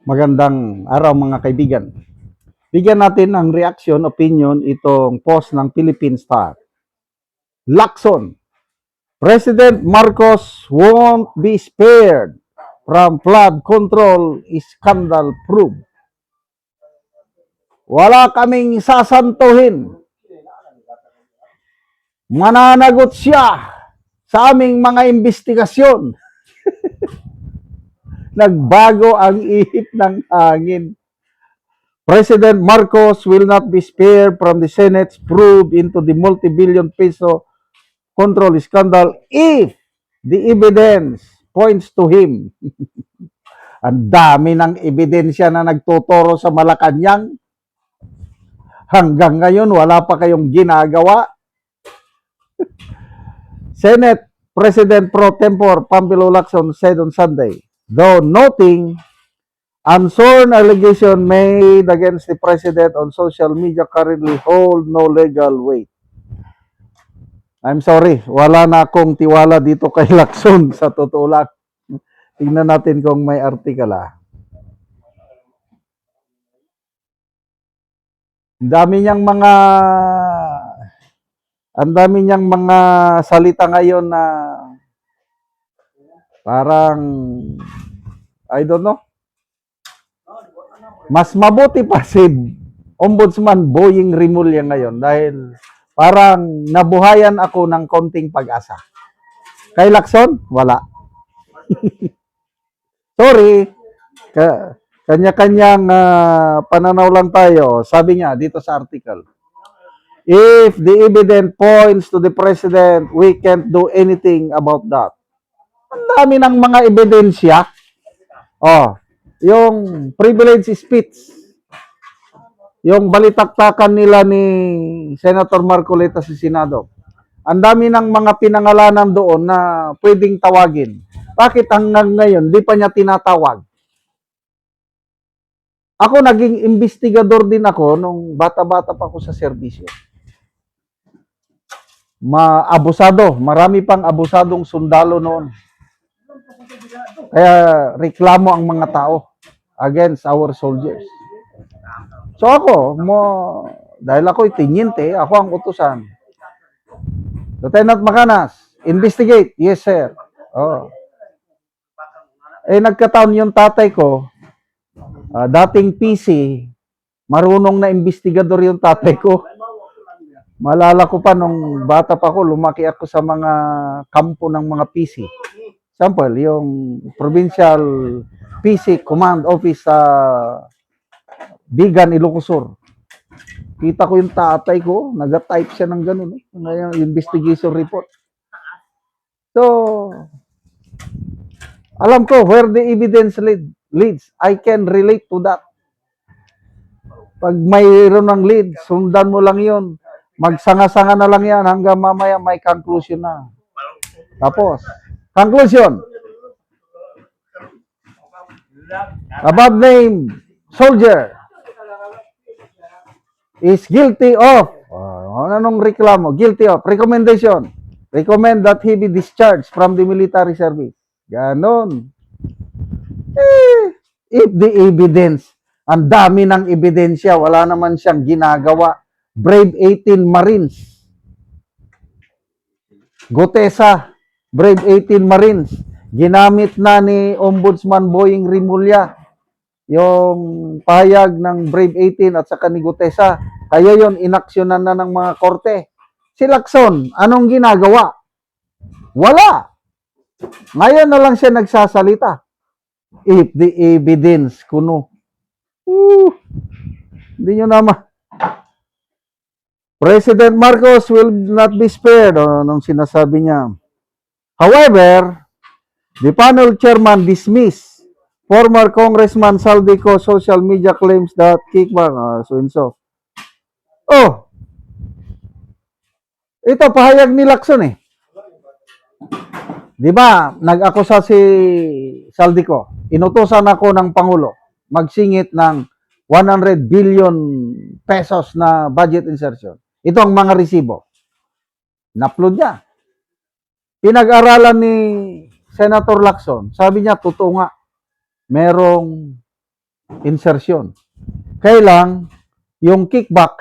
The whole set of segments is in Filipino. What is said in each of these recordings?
Magandang araw mga kaibigan. Bigyan natin ng reaction, opinion itong post ng Philippine Star. Lacson, President Marcos won't be spared from flood control scandal proof. Wala kaming sasantuhin. Mananagot siya sa aming mga investigasyon. Nagbago ang ihip ng hangin. President Marcos will not be spared from the Senate's probe into the multi-billion peso control scandal if the evidence points to him. Ang dami ng ebidensya na nagtuturo sa Malacanang. Hanggang ngayon, wala pa kayong ginagawa. Senate President Pro Tempore Pambilo Lacson said on Sunday, though noting unsworn allegation made against the president on social media currently hold no legal weight. I'm sorry, wala na akong tiwala dito kay Lacson sa totoo lang. Tingnan natin kung may article Ang dami niyang mga salita ngayon na parang I don't know. Mas mabuti pa si Ombudsman Boying Rimulya ngayon dahil parang nabuhayan ako ng konting pag-asa. Kay Lacson, wala. Sorry. Kanya-kanyang pananaw lang tayo. Sabi niya dito sa article, if the evidence points to the president, we can't do anything about that. Ang dami ng mga ebidensya. Yung privilege speech, yung balitaktakan nila ni Senator Marcoleta sa Senado. Ang dami ng mga pinangalanan doon na pwedeng tawagin. Bakit hanggang ngayon, di pa niya tinatawag? Ako naging investigador din ako nung bata-bata pa ako sa serbisyo. Abusado, marami pang abusadong sundalo noon. Kaya reklamo ang mga tao against our soldiers. So ako, dahil ako itinyente, ako ang utusan. Lieutenant Macanas, investigate. Yes, sir. Nagkataon yung tatay ko, dating PC, marunong na investigador yung tatay ko. Malala ko pa nung bata pa ako, lumaki ako sa mga kampo ng mga PC. Example, yung Provincial PC Command Office sa Bigan, Ilocos Sur. Kita ko yung tatay ko, nag-type siya ng ganun. Ngayon, investigation report. So, alam ko where the evidence leads. I can relate to that. Pag mayroon ng lead, sundan mo lang yun. Magsanga-sanga na lang yan hanggang mamaya may conclusion na. Tapos, conclusion. Above name soldier is guilty of, anong reklamo? Guilty of, recommendation. Recommend that he be discharged from the military service. Ganon. If the evidence, ang dami ng ebidensya, wala naman siyang ginagawa. Brave 18 Marines. Gutesa, Brave 18 Marines. Ginamit na ni Ombudsman Boying Rimulya yung pahayag ng Brave 18 at saka ni Gutesa. Kaya yon inaksyonan na ng mga korte. Si Lacson, anong ginagawa? Wala. Ngayon na lang siya nagsasalita. If the evidence, kuno. Hindi nyo naman. President Marcos will not be spared. Anong sinasabi niya? However, the panel chairman dismissed former Congressman Saldico social media claims that kickback, so and so. Ito pahayag ni Lacson eh. Di ba, nag-akusa si Saldico. Inutusan ako ng Pangulo magsingit ng 100 billion pesos na budget insertion. Ito ang mga resibo. Na-upload niya. Pinag-aralan ni Senator Lacson. Sabi niya, totoo nga. Merong insertion. Kailang yung kickback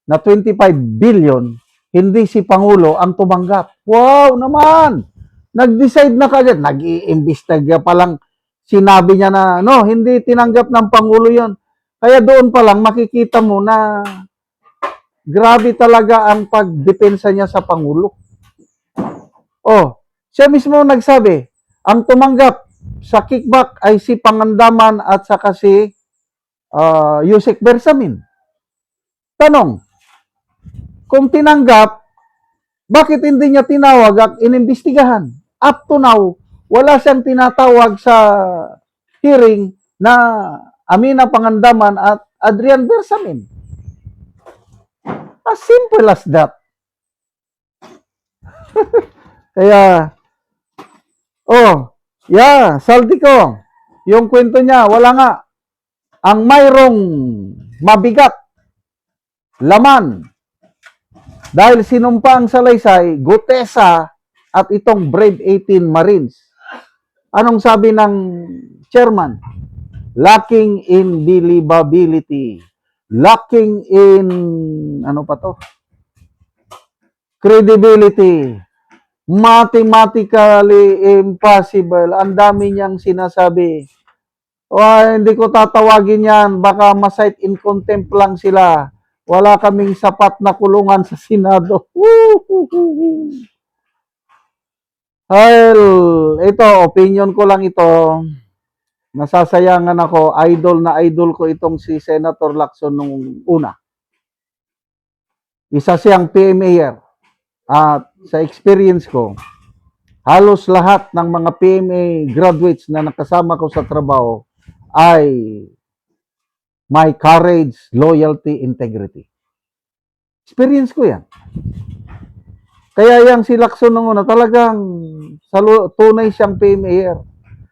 na 25 billion, hindi si Pangulo ang tumanggap. Wow naman! Nag-decide na kagad, nag-iimbestiga pa lang, sinabi niya na, no, hindi tinanggap ng Pangulo yon. Kaya doon pa lang makikita mo na grabe talaga ang pagdepensa niya sa Pangulo. Oh, siya mismo nagsabi, ang tumanggap sa kickback ay si Pangandaman at saka si Yusek Bersamin. Tanong, kung tinanggap, bakit hindi niya tinawag at inimbestigahan? Up to now, wala siyang tinatawag sa hearing na Amina Pangandaman at Adrian Bersamin. As simple as that. Kaya, saldi ko, yung kwento niya, wala nga. Ang mayroong mabigat, laman, dahil sinumpa ang salaysay, Gutesa at itong Brave 18 Marines. Anong sabi ng chairman? Lacking in believability. Lacking in, credibility. Mathematically impossible. Ang dami niyang sinasabi. Hindi ko tatawagin yan. Baka ma-cite in contempt lang sila. Wala kaming sapat na kulungan sa Senado. Well, ito, opinion ko lang ito. Nasasayangan ako. Idol na idol ko itong si Senator Lacson nung una. Isa siyang PMAer. At sa experience ko, halos lahat ng mga PMA graduates na nakasama ko sa trabaho ay may courage, loyalty, integrity. Experience ko yan. Kaya yang si Lacson nung una, talagang tunay siyang PMAer.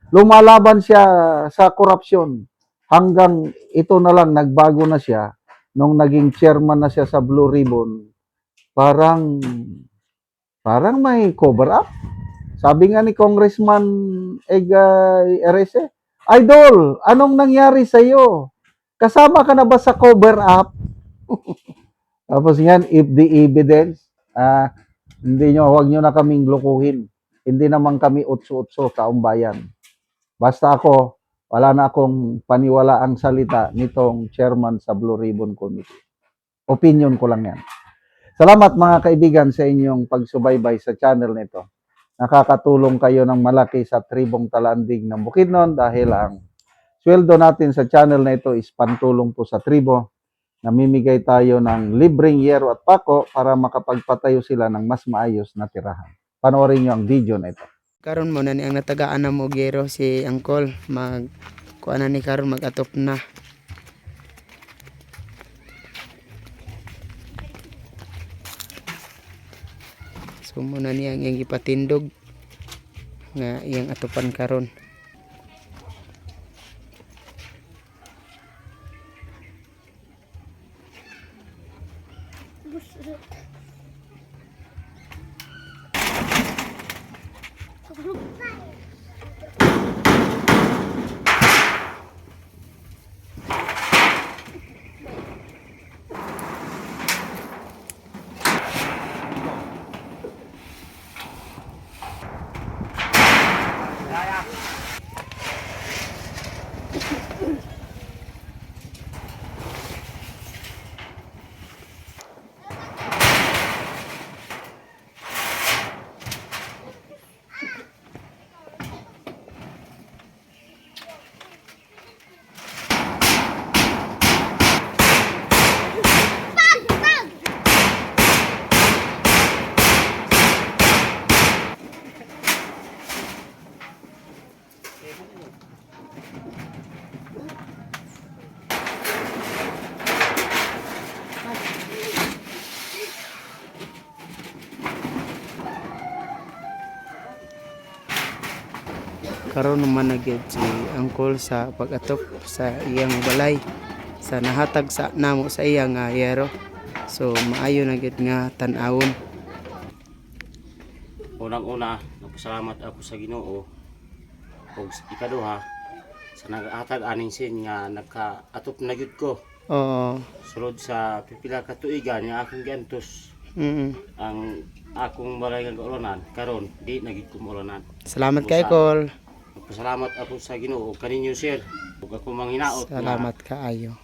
Lumalaban siya sa korupsyon. Hanggang ito na lang, nagbago na siya. Nung naging chairman na siya sa Blue Ribbon, parang may cover up. Sabi nga ni Congressman Erese, Idol, anong nangyari sa iyo? Kasama ka na ba sa cover up? Tapos yan, if the evidence, huwag nyo na kaming lukuhin. Hindi naman kami utso-utso, taong bayan. Basta ako, wala na akong paniwala ang salita nitong chairman sa Blue Ribbon Committee. Opinion ko lang yan. Salamat mga kaibigan sa inyong pagsubaybay sa channel nito. Nakakatulong kayo ng malaki sa tribong Talandig ng Bukidnon dahil ang sweldo natin sa channel na ito is pantulong po sa tribo. Namimigay tayo ng libreng yero at pako para makapagpatayo sila ng mas maayos na tirahan. Panoorin nyo ang video na ito. Karon mo na ni ang natagaan na mo gero si Angkol kuha na ni karon mag-atop na. So muna niya ang iyang ipatindog nga iyang atopan karon. Karon naman nagyud si Angkol sa pag-atop sa iyang balay sa nahatag sa namo sa iyang yero. So maayo na gyud nga tan-awon. Unang-una, nagpasalamat ako sa Ginoo ug ikaduha sa nag-atag aning sin nga nagka-atop na gyud ko. Oo. Sulod sa pipila ka tuigan nga akong giantos ang akong balay nga kaulanan karon di na gyud ko maulanan. Salamat kay Col. Pasalamat ako sa Ginoo ug kaninyo sir ug ako manghinaot. Salamat kaayo.